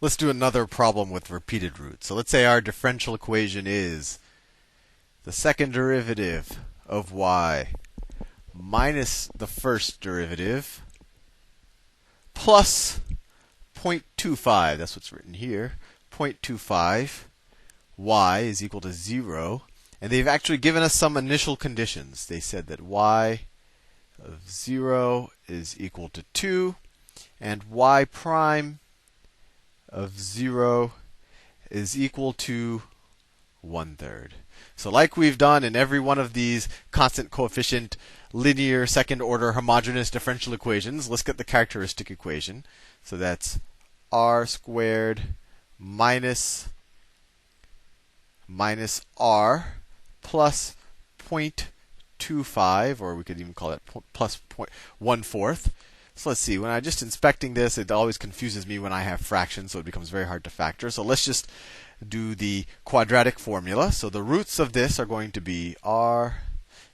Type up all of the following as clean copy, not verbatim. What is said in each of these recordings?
Let's do another problem with repeated roots. So let's say our differential equation is the second derivative of y minus the first derivative plus 0.25. That's what's written here. 0.25 y is equal to 0. And they've actually given us some initial conditions. They said that y of 0 is equal to 2, and y prime of 0 is equal to 1/3. So like we've done in every one of these constant coefficient linear second order homogeneous differential equations, let's get the characteristic equation. So that's r squared minus r plus 0.25, or we could even call it plus 1/4. So let's see, when I'm just inspecting this, it always confuses me when I have fractions, so it becomes very hard to factor. So let's just do the quadratic formula. So the roots of this are going to be r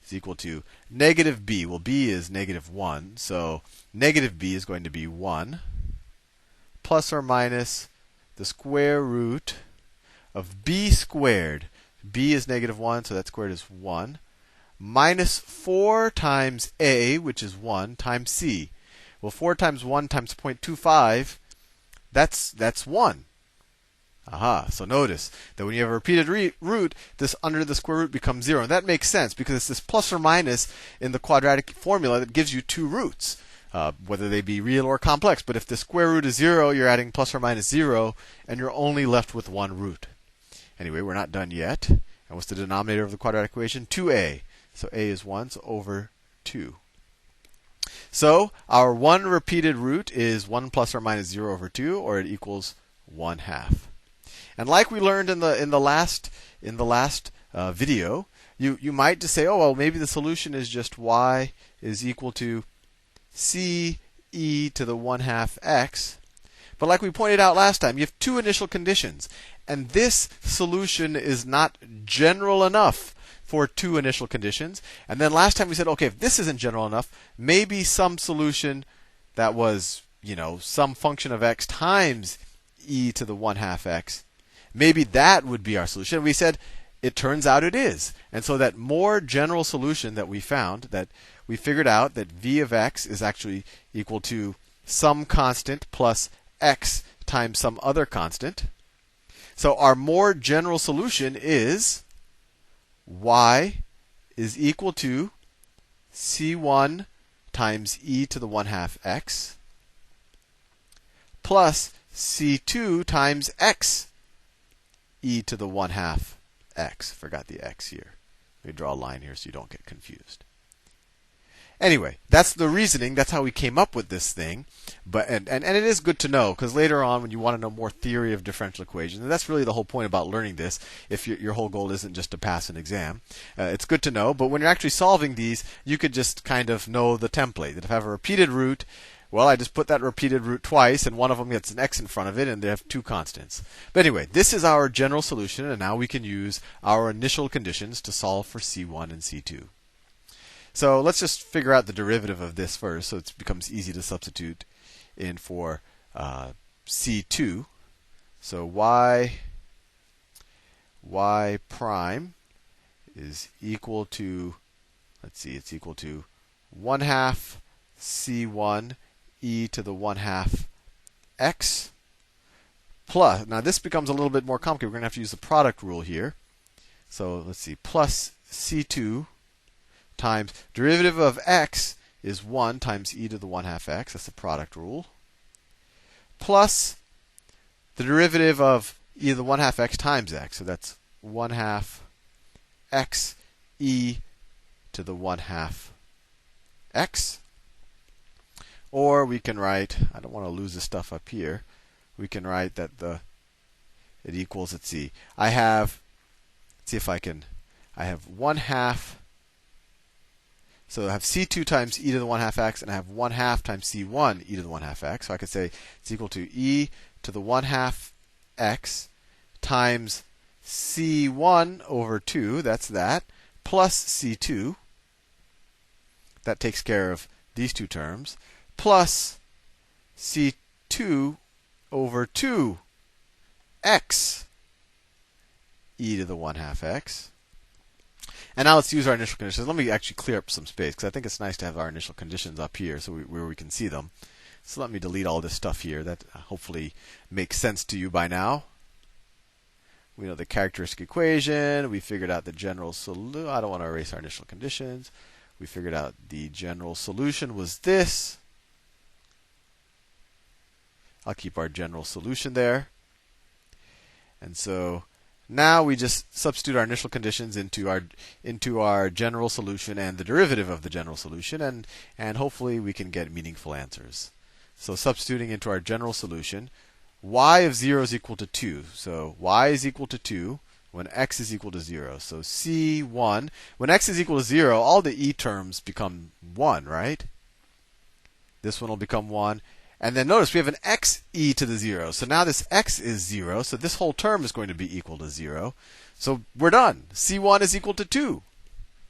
is equal to negative b. Well, b is -1, so negative b is going to be 1 plus or minus the square root of b squared. b is -1, so that squared is 1, minus 4 times a, which is 1, times c. Well, 4 times 1 times 0.25, that's 1. Aha. So notice that when you have a repeated root, this under the square root becomes 0. And that makes sense because it's this plus or minus in the quadratic formula that gives you two roots, whether they be real or complex. But if the square root is 0, you're adding plus or minus 0, and you're only left with one root. Anyway, we're not done yet. And what's the denominator of the quadratic equation? 2a. So a is 1, so over 2. So our one repeated root is 1 plus or minus 0 over 2, or it equals 1/2. And like we learned in the last video, you might just say, oh well, maybe the solution is just y is equal to c e to the 1/2 x. But like we pointed out last time, you have two initial conditions, and this solution is not general enough for two initial conditions. And then last time we said, okay, if this isn't general enough, maybe some solution that was, some function of x times e to the 1/2 x, maybe that would be our solution. We said it turns out it is. And so that more general solution that we found, that we figured out that v of x is actually equal to some constant plus x times some other constant. So our more general solution is y is equal to c1 times e to the 1/2 x plus c2 times x e to the 1/2 x. Forgot the x here. Let me draw a line here so you don't get confused. Anyway, that's the reasoning. That's how we came up with this thing. But and it is good to know, because later on, when you want to know more theory of differential equations, and that's really the whole point about learning this, if your whole goal isn't just to pass an exam, it's good to know. But when you're actually solving these, you could just kind of know the template. That if I have a repeated root, well, I just put that repeated root twice, and one of them gets an x in front of it, and they have two constants. But anyway, this is our general solution, and now we can use our initial conditions to solve for c1 and c2. So let's just figure out the derivative of this first, so it becomes easy to substitute in for c2. So y prime is equal to, it's equal to 1/2 c1 e to the 1/2 x plus, now this becomes a little bit more complicated. We're going to have to use the product rule here. So let's see, plus c2 times derivative of x is 1 times e to the 1/2 x. That's the product rule. Plus the derivative of e to the 1/2 x times x. So that's 1/2 x e to the 1/2 x. Or we can write, I don't want to lose the stuff up here. We can write that it equals, let's see, I have 1/2. So I have c2 times e to the 1/2 x, and I have 1/2 times c1 e to the 1/2 x. So I could say it's equal to e to the 1/2 x times c1 over 2, that's that, plus c2. That takes care of these two terms, plus c2 over 2 x e to the 1/2 x. And now let's use our initial conditions. Let me actually clear up some space because I think it's nice to have our initial conditions up here so where we can see them. So let me delete all this stuff here. That hopefully makes sense to you by now. We know the characteristic equation. We figured out the general solution. I don't want to erase our initial conditions. We figured out the general solution was this. I'll keep our general solution there. And so now we just substitute our initial conditions into our general solution and the derivative of the general solution, and hopefully we can get meaningful answers. So substituting into our general solution, y of 0 is equal to 2. So y is equal to 2 when x is equal to 0. So C1, when x is equal to 0, all the e terms become 1, right? This one will become 1. And then notice we have an x e to the 0. So now this x is 0. So this whole term is going to be equal to 0. So we're done. C1 is equal to 2.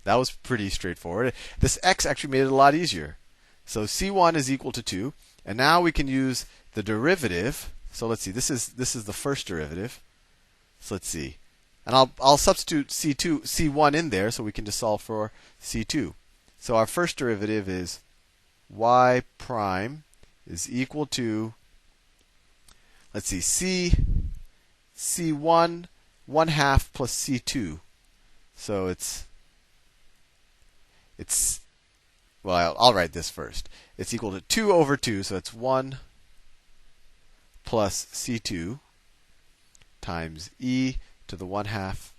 That was pretty straightforward. This x actually made it a lot easier. So C1 is equal to 2. And now we can use the derivative. So let's see. This is the first derivative. So let's see. And I'll substitute C1 in there so we can just solve for C2. So our first derivative is y prime is equal to, let's see, C1 1/2 plus C2. So it's well, I'll write this first. It's equal to 2 over 2, so it's 1 plus C2 times e to the 1/2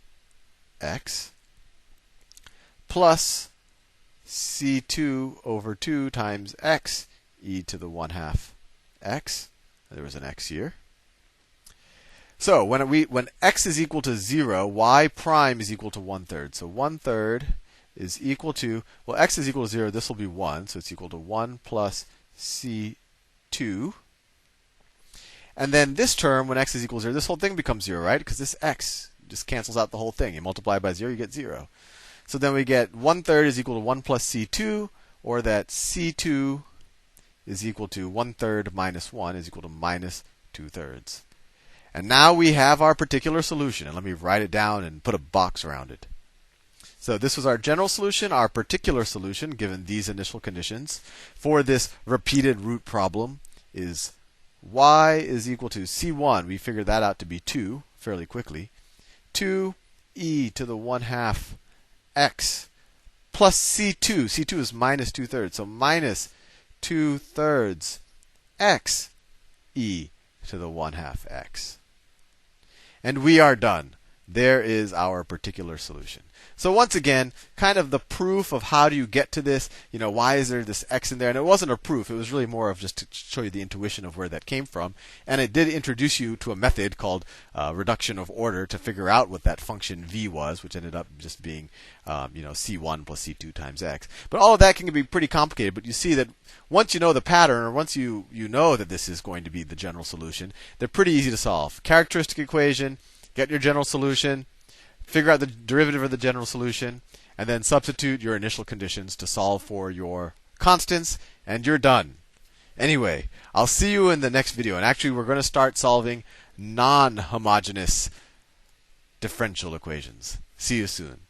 x plus C2 over 2 times x e to the 1/2 x. There was an x here. So when x is equal to 0, y prime is equal to 1/3. So 1/3 is equal to, well, x is equal to 0. This will be 1, so it's equal to 1 plus C2. And then this term, when x is equal to 0, this whole thing becomes 0, right? Because this x just cancels out the whole thing. You multiply by 0, you get 0. So then we get 1/3 is equal to 1 plus C2, or that C2 is equal to 1/3 minus 1 is equal to minus 2/3. And now we have our particular solution. And let me write it down and put a box around it. So this was our general solution, our particular solution, given these initial conditions, for this repeated root problem is y is equal to C1. We figured that out to be 2 fairly quickly. 2 e to the 1/2 x plus C2. C2 is minus 2/3. So minus 2/3 x e to the 1/2 x. And we are done. There is our particular solution. So once again, kind of the proof of how do you get to this, why is there this x in there? And it wasn't a proof. It was really more of just to show you the intuition of where that came from. And it did introduce you to a method called reduction of order to figure out what that function v was, which ended up just being c1 plus c2 times x. But all of that can be pretty complicated. But you see that once you know the pattern, or once you know that this is going to be the general solution, they're pretty easy to solve. Characteristic equation, get your general solution, figure out the derivative of the general solution, and then substitute your initial conditions to solve for your constants, and you're done. Anyway, I'll see you in the next video. And actually, we're going to start solving non-homogeneous differential equations. See you soon.